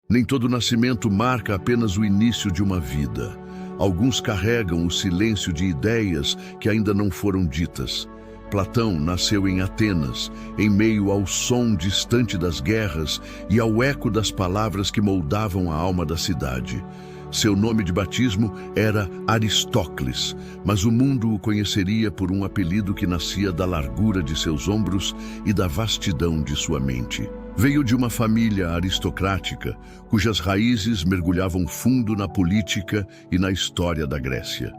Nem todo nascimento marca apenas o início de uma vida. Alguns carregam o silêncio de ideias que ainda não foram ditas. Platão nasceu em Atenas, em meio ao som distante das guerras e ao eco das palavras que moldavam a alma da cidade. Seu nome de batismo era Aristócles, mas o mundo o conheceria por um apelido que nascia da largura de seus ombros e da vastidão de sua mente. Veio de uma família aristocrática, cujas raízes mergulhavam fundo na política e na história da Grécia.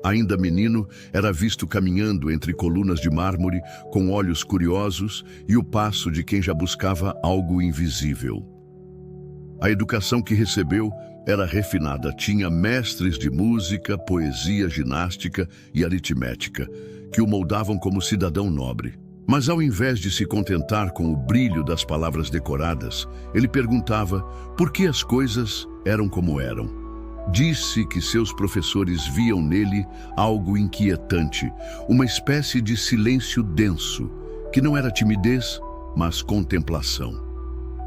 Ainda menino, era visto caminhando entre colunas de mármore, com olhos curiosos e o passo de quem já buscava algo invisível. A educação que recebeu era refinada, tinha mestres de música, poesia, ginástica e aritmética, que o moldavam como cidadão nobre. Mas ao invés de se contentar com o brilho das palavras decoradas, ele perguntava por que as coisas eram como eram. Disse que seus professores viam nele algo inquietante, uma espécie de silêncio denso, que não era timidez, mas contemplação.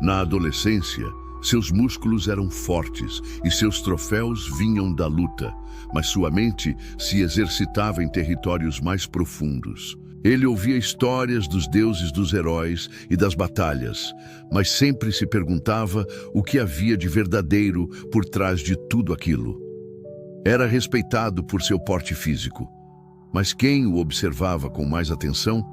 Na adolescência, seus músculos eram fortes e seus troféus vinham da luta, mas sua mente se exercitava em territórios mais profundos. Ele ouvia histórias dos deuses, dos heróis e das batalhas, mas sempre se perguntava o que havia de verdadeiro por trás de tudo aquilo. Era respeitado por seu porte físico, mas quem o observava com mais atenção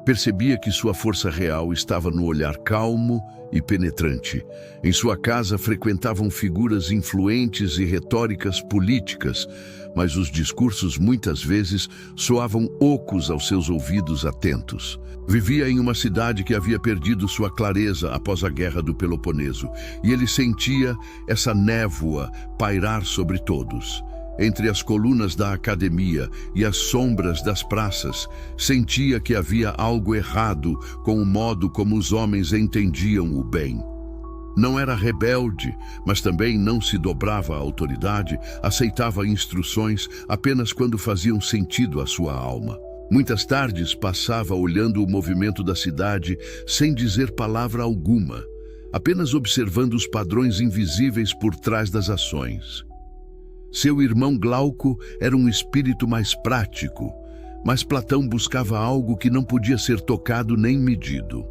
percebia que sua força real estava no olhar calmo e penetrante. Em sua casa frequentavam figuras influentes e retóricas políticas, mas os discursos muitas vezes soavam ocos aos seus ouvidos atentos. Vivia em uma cidade que havia perdido sua clareza após a Guerra do Peloponeso, e ele sentia essa névoa pairar sobre todos. Entre as colunas da academia e as sombras das praças, sentia que havia algo errado com o modo como os homens entendiam o bem. Não era rebelde, mas também não se dobrava à autoridade, aceitava instruções apenas quando faziam sentido à sua alma. Muitas tardes passava olhando o movimento da cidade sem dizer palavra alguma, apenas observando os padrões invisíveis por trás das ações. Seu irmão Glauco era um espírito mais prático, mas Platão buscava algo que não podia ser tocado nem medido.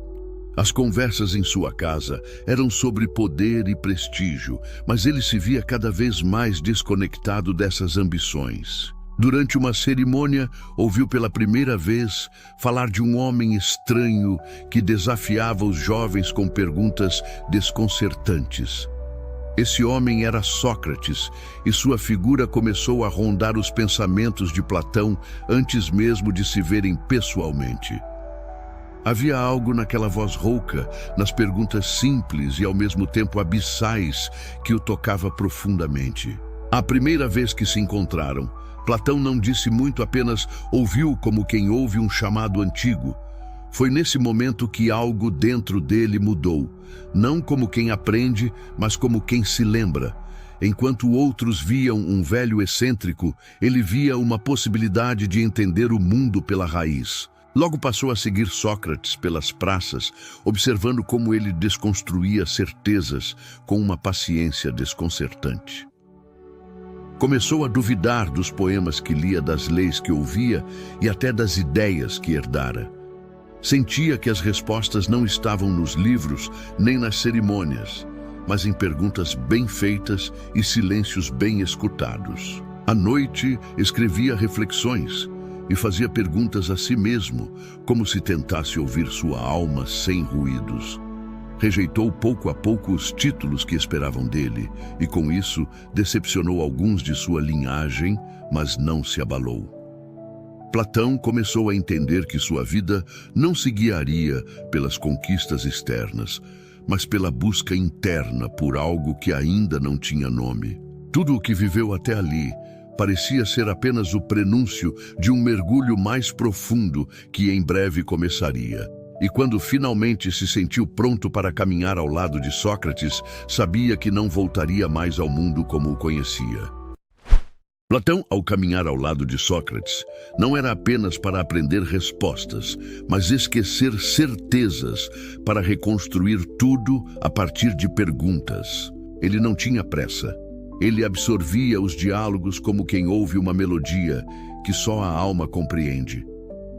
As conversas em sua casa eram sobre poder e prestígio, mas ele se via cada vez mais desconectado dessas ambições. Durante uma cerimônia, ouviu pela primeira vez falar de um homem estranho que desafiava os jovens com perguntas desconcertantes. Esse homem era Sócrates, e sua figura começou a rondar os pensamentos de Platão antes mesmo de se verem pessoalmente. Havia algo naquela voz rouca, nas perguntas simples e ao mesmo tempo abissais, que o tocava profundamente. A primeira vez que se encontraram, Platão não disse muito, apenas ouviu como quem ouve um chamado antigo. Foi nesse momento que algo dentro dele mudou, não como quem aprende, mas como quem se lembra. Enquanto outros viam um velho excêntrico, ele via uma possibilidade de entender o mundo pela raiz. Logo passou a seguir Sócrates pelas praças, observando como ele desconstruía certezas com uma paciência desconcertante. Começou a duvidar dos poemas que lia, das leis que ouvia e até das ideias que herdara. Sentia que as respostas não estavam nos livros nem nas cerimônias, mas em perguntas bem feitas e silêncios bem escutados. À noite, escrevia reflexões e fazia perguntas a si mesmo, como se tentasse ouvir sua alma sem ruídos. Rejeitou pouco a pouco os títulos que esperavam dele e, com isso, decepcionou alguns de sua linhagem, mas não se abalou. Platão começou a entender que sua vida não se guiaria pelas conquistas externas, mas pela busca interna por algo que ainda não tinha nome. Tudo o que viveu até ali parecia ser apenas o prenúncio de um mergulho mais profundo que em breve começaria. E quando finalmente se sentiu pronto para caminhar ao lado de Sócrates, sabia que não voltaria mais ao mundo como o conhecia. Platão, ao caminhar ao lado de Sócrates, não era apenas para aprender respostas, mas esquecer certezas para reconstruir tudo a partir de perguntas. Ele não tinha pressa. Ele absorvia os diálogos como quem ouve uma melodia que só a alma compreende.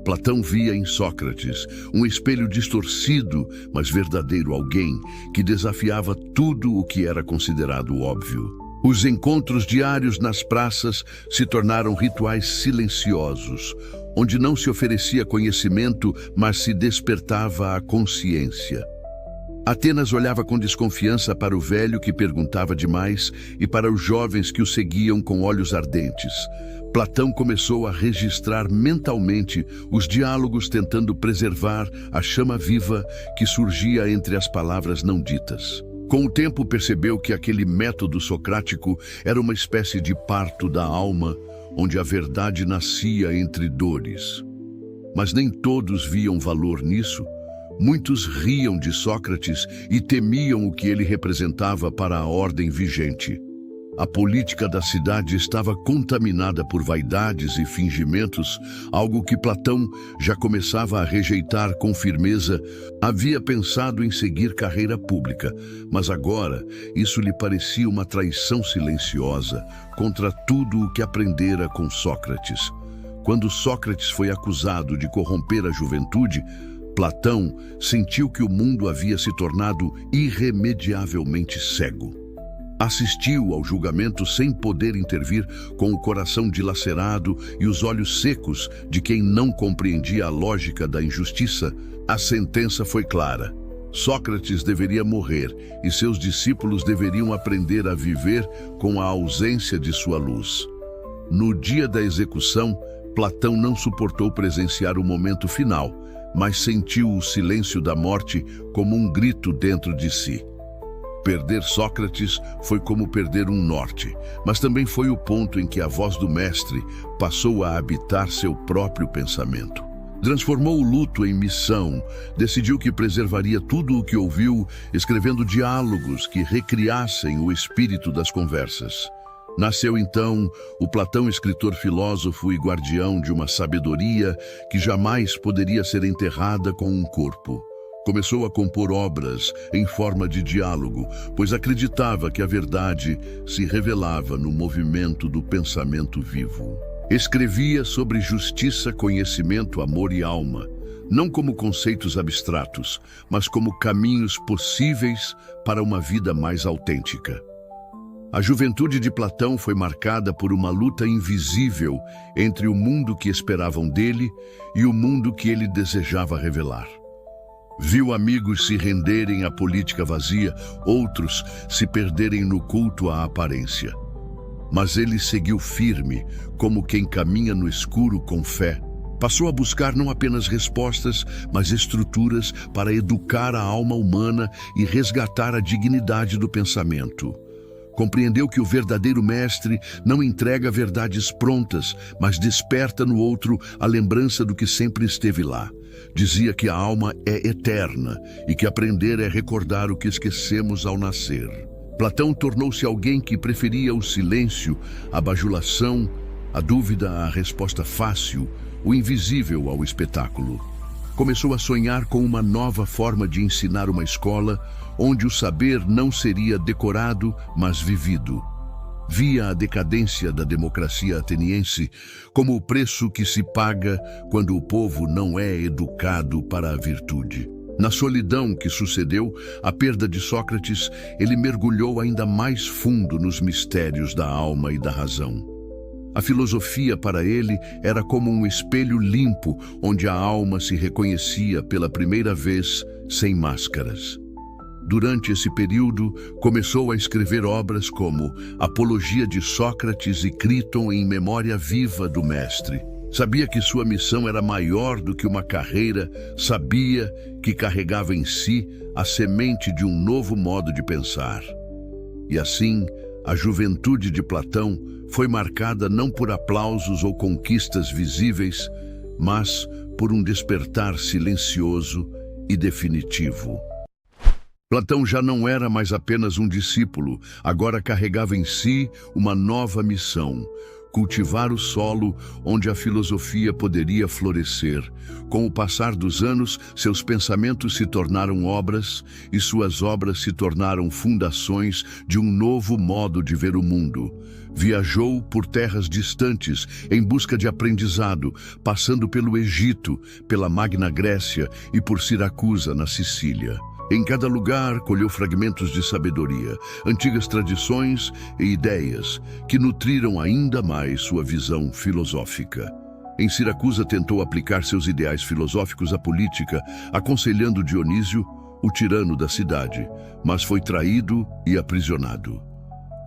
Platão via em Sócrates um espelho distorcido, mas verdadeiro alguém que desafiava tudo o que era considerado óbvio. Os encontros diários nas praças se tornaram rituais silenciosos, onde não se oferecia conhecimento, mas se despertava a consciência. Atenas olhava com desconfiança para o velho que perguntava demais e para os jovens que o seguiam com olhos ardentes. Platão começou a registrar mentalmente os diálogos, tentando preservar a chama viva que surgia entre as palavras não ditas. Com o tempo percebeu que aquele método socrático era uma espécie de parto da alma, onde a verdade nascia entre dores. Mas nem todos viam valor nisso. Muitos riam de Sócrates e temiam o que ele representava para a ordem vigente. A política da cidade estava contaminada por vaidades e fingimentos, algo que Platão já começava a rejeitar com firmeza. Havia pensado em seguir carreira pública, mas agora isso lhe parecia uma traição silenciosa contra tudo o que aprendera com Sócrates. Quando Sócrates foi acusado de corromper a juventude, Platão sentiu que o mundo havia se tornado irremediavelmente cego. Assistiu ao julgamento sem poder intervir, com o coração dilacerado e os olhos secos de quem não compreendia a lógica da injustiça. A sentença foi clara. Sócrates deveria morrer e seus discípulos deveriam aprender a viver com a ausência de sua luz. No dia da execução, Platão não suportou presenciar o momento final, mas sentiu o silêncio da morte como um grito dentro de si. Perder Sócrates foi como perder um norte, mas também foi o ponto em que a voz do mestre passou a habitar seu próprio pensamento. Transformou o luto em missão, decidiu que preservaria tudo o que ouviu, escrevendo diálogos que recriassem o espírito das conversas. Nasceu então o Platão, escritor, filósofo e guardião de uma sabedoria que jamais poderia ser enterrada com um corpo. Começou a compor obras em forma de diálogo, pois acreditava que a verdade se revelava no movimento do pensamento vivo. Escrevia sobre justiça, conhecimento, amor e alma, não como conceitos abstratos, mas como caminhos possíveis para uma vida mais autêntica. A juventude de Platão foi marcada por uma luta invisível entre o mundo que esperavam dele e o mundo que ele desejava revelar. Viu amigos se renderem à política vazia, outros se perderem no culto à aparência. Mas ele seguiu firme, como quem caminha no escuro com fé. Passou a buscar não apenas respostas, mas estruturas para educar a alma humana e resgatar a dignidade do pensamento. Compreendeu que o verdadeiro mestre não entrega verdades prontas, mas desperta no outro a lembrança do que sempre esteve lá. Dizia que a alma é eterna e que aprender é recordar o que esquecemos ao nascer. Platão tornou-se alguém que preferia o silêncio, a bajulação, a dúvida à resposta fácil, o invisível ao espetáculo. Começou a sonhar com uma nova forma de ensinar, uma escola onde o saber não seria decorado, mas vivido. Via a decadência da democracia ateniense como o preço que se paga quando o povo não é educado para a virtude. Na solidão que sucedeu à perda de Sócrates, ele mergulhou ainda mais fundo nos mistérios da alma e da razão. A filosofia para ele era como um espelho limpo, onde a alma se reconhecia pela primeira vez sem máscaras. Durante esse período, começou a escrever obras como Apologia de Sócrates e Críton em memória viva do mestre. Sabia que sua missão era maior do que uma carreira, sabia que carregava em si a semente de um novo modo de pensar. E assim, a juventude de Platão foi marcada não por aplausos ou conquistas visíveis, mas por um despertar silencioso e definitivo. Platão já não era mais apenas um discípulo, agora carregava em si uma nova missão: cultivar o solo onde a filosofia poderia florescer. Com o passar dos anos, seus pensamentos se tornaram obras e suas obras se tornaram fundações de um novo modo de ver o mundo. Viajou por terras distantes em busca de aprendizado, passando pelo Egito, pela Magna Grécia e por Siracusa, na Sicília. Em cada lugar, colheu fragmentos de sabedoria, antigas tradições e ideias que nutriram ainda mais sua visão filosófica. Em Siracusa, tentou aplicar seus ideais filosóficos à política, aconselhando Dionísio, o tirano da cidade, mas foi traído e aprisionado.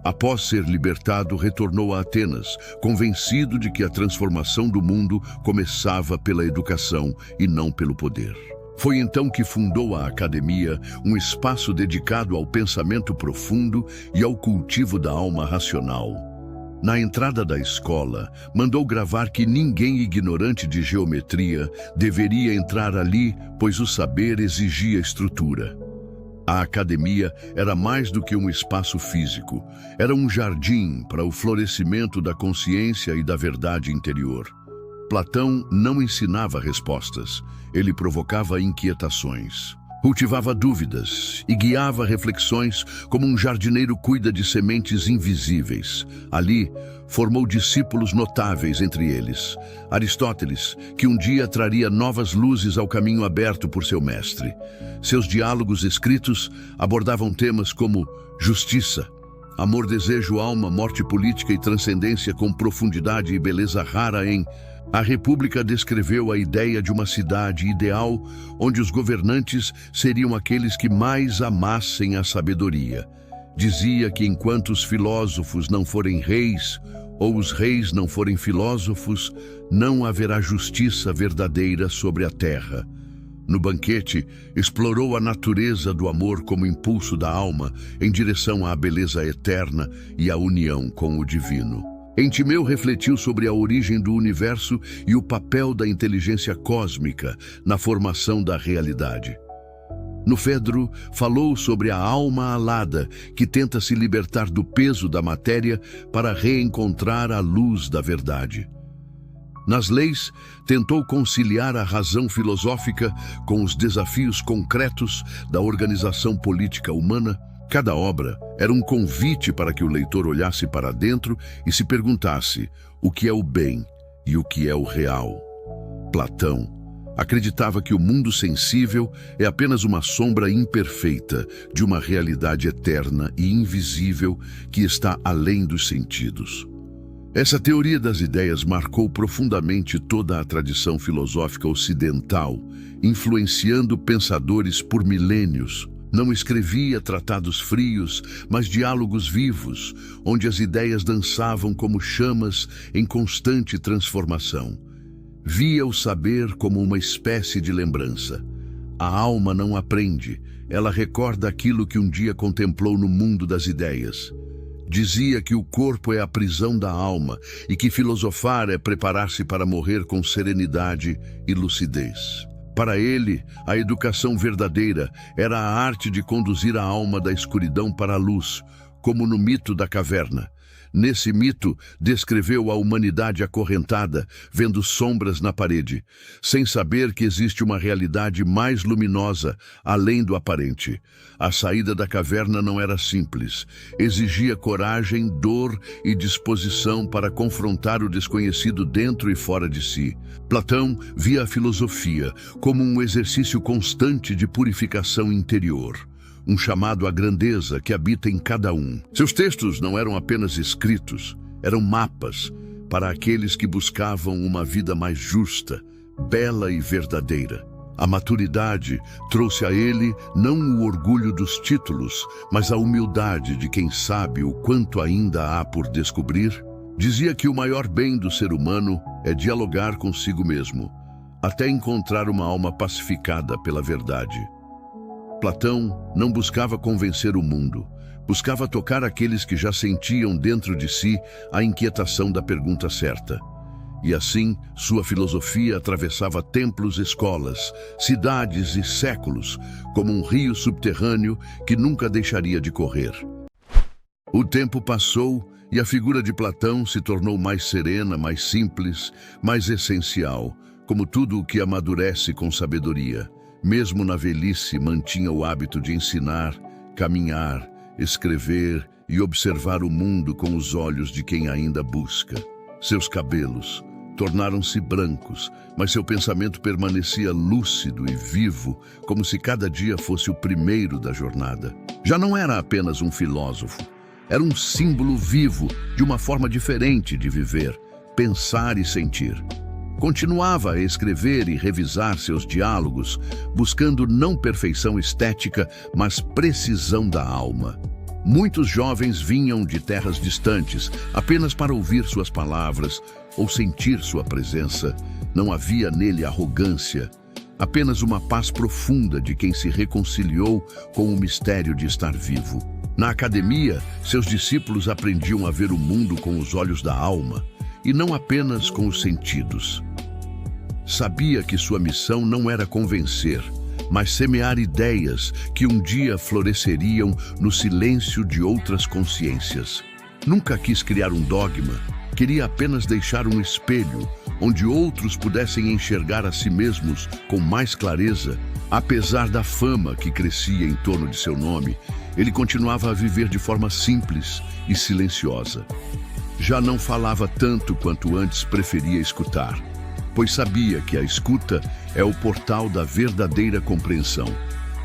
Após ser libertado, retornou a Atenas, convencido de que a transformação do mundo começava pela educação e não pelo poder. Foi então que fundou a Academia, um espaço dedicado ao pensamento profundo e ao cultivo da alma racional. Na entrada da escola, mandou gravar que ninguém ignorante de geometria deveria entrar ali, pois o saber exigia estrutura. A academia era mais do que um espaço físico, era um jardim para o florescimento da consciência e da verdade interior. Platão não ensinava respostas, ele provocava inquietações. Cultivava dúvidas e guiava reflexões como um jardineiro cuida de sementes invisíveis. Ali, formou discípulos notáveis entre eles. Aristóteles, que um dia traria novas luzes ao caminho aberto por seu mestre. Seus diálogos escritos abordavam temas como justiça, amor, desejo, alma, morte política e transcendência com profundidade e beleza rara em A República. Descreveu a ideia de uma cidade ideal onde os governantes seriam aqueles que mais amassem a sabedoria. Dizia que enquanto os filósofos não forem reis, ou os reis não forem filósofos, não haverá justiça verdadeira sobre a terra. No banquete, explorou a natureza do amor como impulso da alma em direção à beleza eterna e à união com o divino. Em Timeu, refletiu sobre a origem do universo e o papel da inteligência cósmica na formação da realidade. No Fedro, falou sobre a alma alada, que tenta se libertar do peso da matéria para reencontrar a luz da verdade. Nas Leis, tentou conciliar a razão filosófica com os desafios concretos da organização política humana. Cada obra era um convite para que o leitor olhasse para dentro e se perguntasse o que é o bem e o que é o real. Platão acreditava que o mundo sensível é apenas uma sombra imperfeita de uma realidade eterna e invisível que está além dos sentidos. Essa teoria das ideias marcou profundamente toda a tradição filosófica ocidental, influenciando pensadores por milênios. Não escrevia tratados frios, mas diálogos vivos, onde as ideias dançavam como chamas em constante transformação. Via o saber como uma espécie de lembrança. A alma não aprende, ela recorda aquilo que um dia contemplou no mundo das ideias. Dizia que o corpo é a prisão da alma e que filosofar é preparar-se para morrer com serenidade e lucidez. Para ele, a educação verdadeira era a arte de conduzir a alma da escuridão para a luz, como no mito da caverna. Nesse mito, descreveu a humanidade acorrentada, vendo sombras na parede, sem saber que existe uma realidade mais luminosa, além do aparente. A saída da caverna não era simples. Exigia coragem, dor e disposição para confrontar o desconhecido dentro e fora de si. Platão via a filosofia como um exercício constante de purificação interior. Um chamado à grandeza que habita em cada um. Seus textos não eram apenas escritos, eram mapas para aqueles que buscavam uma vida mais justa, bela e verdadeira. A maturidade trouxe a ele não o orgulho dos títulos, mas a humildade de quem sabe o quanto ainda há por descobrir. Dizia que o maior bem do ser humano é dialogar consigo mesmo, até encontrar uma alma pacificada pela verdade. Platão não buscava convencer o mundo, buscava tocar aqueles que já sentiam dentro de si a inquietação da pergunta certa. E assim, sua filosofia atravessava templos, escolas, cidades e séculos, como um rio subterrâneo que nunca deixaria de correr. O tempo passou E a figura de Platão se tornou mais serena, mais simples, mais essencial, como tudo o que amadurece com sabedoria. Mesmo na velhice, mantinha o hábito de ensinar, caminhar, escrever e observar o mundo com os olhos de quem ainda busca. Seus cabelos tornaram-se brancos, mas seu pensamento permanecia lúcido e vivo, como se cada dia fosse o primeiro da jornada. Já não era apenas um filósofo, era um símbolo vivo de uma forma diferente de viver, pensar e sentir. Continuava a escrever e revisar seus diálogos, buscando não perfeição estética, mas precisão da alma. Muitos jovens vinham de terras distantes apenas para ouvir suas palavras ou sentir sua presença. Não havia nele arrogância, apenas uma paz profunda de quem se reconciliou com o mistério de estar vivo. Na academia, seus discípulos aprendiam a ver o mundo com os olhos da alma e não apenas com os sentidos. Sabia que sua missão não era convencer, mas semear ideias que um dia floresceriam no silêncio de outras consciências. Nunca quis criar um dogma, queria apenas deixar um espelho onde outros pudessem enxergar a si mesmos com mais clareza. Apesar da fama que crescia em torno de seu nome, ele continuava a viver de forma simples e silenciosa. Já não falava tanto quanto antes preferia escutar, pois sabia que a escuta é o portal da verdadeira compreensão.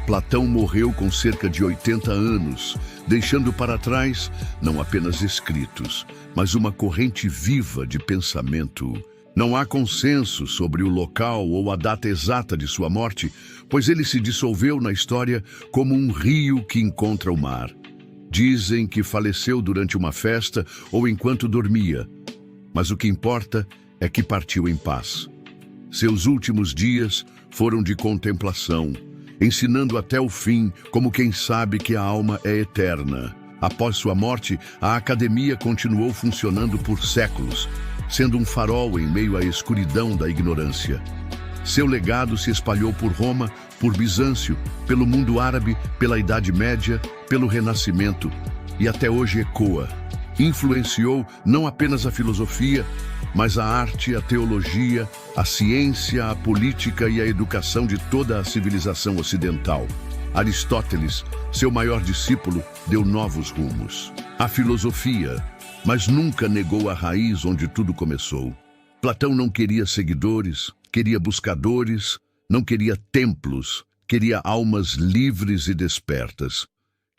Platão morreu com cerca de 80 anos, deixando para trás não apenas escritos, mas uma corrente viva de pensamento. Não há consenso sobre o local ou a data exata de sua morte, pois ele se dissolveu na história como um rio que encontra o mar. Dizem que faleceu durante uma festa ou enquanto dormia, mas o que importa é que partiu em paz. Seus últimos dias foram de contemplação, ensinando até o fim como quem sabe que a alma é eterna. Após sua morte, a academia continuou funcionando por séculos, sendo um farol em meio à escuridão da ignorância. Seu legado se espalhou por Roma, por Bizâncio, pelo mundo árabe, pela Idade Média, pelo Renascimento e até hoje ecoa. Influenciou não apenas a filosofia, mas a arte, a teologia, a ciência, a política e a educação de toda a civilização ocidental. Aristóteles, seu maior discípulo, deu novos rumos. A filosofia, mas nunca negou a raiz onde tudo começou. Platão não queria seguidores, queria buscadores, não queria templos, queria almas livres e despertas.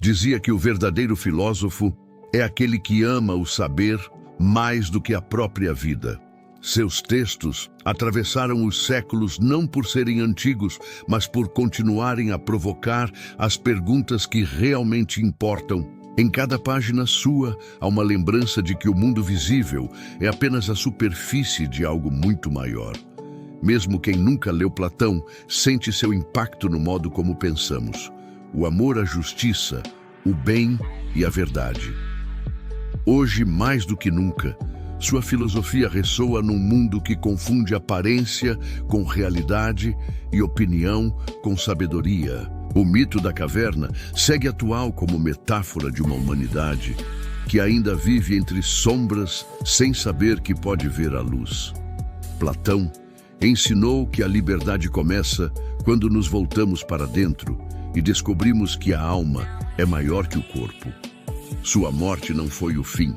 Dizia que o verdadeiro filósofo é aquele que ama o saber mais do que a própria vida. Seus textos atravessaram os séculos não por serem antigos, mas por continuarem a provocar as perguntas que realmente importam. Em cada página sua, há uma lembrança de que o mundo visível é apenas a superfície de algo muito maior. Mesmo quem nunca leu Platão sente seu impacto no modo como pensamos. O amor à justiça, o bem e a verdade. Hoje, mais do que nunca, sua filosofia ressoa num mundo que confunde aparência com realidade e opinião com sabedoria. O mito da caverna segue atual como metáfora de uma humanidade que ainda vive entre sombras sem saber que pode ver a luz. Platão ensinou que a liberdade começa quando nos voltamos para dentro e descobrimos que a alma é maior que o corpo. Sua morte não foi o fim,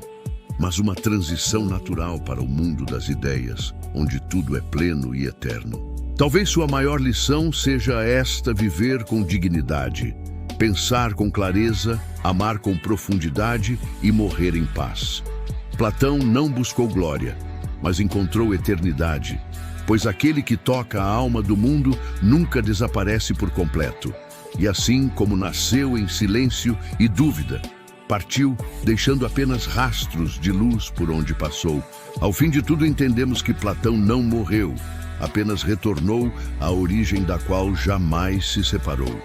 mas uma transição natural para o mundo das ideias, onde tudo é pleno e eterno. Talvez sua maior lição seja esta: viver com dignidade, pensar com clareza, amar com profundidade e morrer em paz. Platão não buscou glória, mas encontrou eternidade, pois aquele que toca a alma do mundo nunca desaparece por completo. E assim como nasceu em silêncio e dúvida, partiu, deixando apenas rastros de luz por onde passou. Ao fim de tudo, entendemos que Platão não morreu, apenas retornou à origem da qual jamais se separou.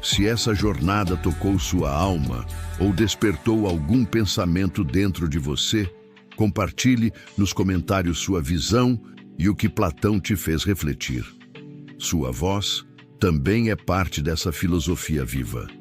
Se essa jornada tocou sua alma ou despertou algum pensamento dentro de você, compartilhe nos comentários sua visão e o que Platão te fez refletir. Sua voz também é parte dessa filosofia viva.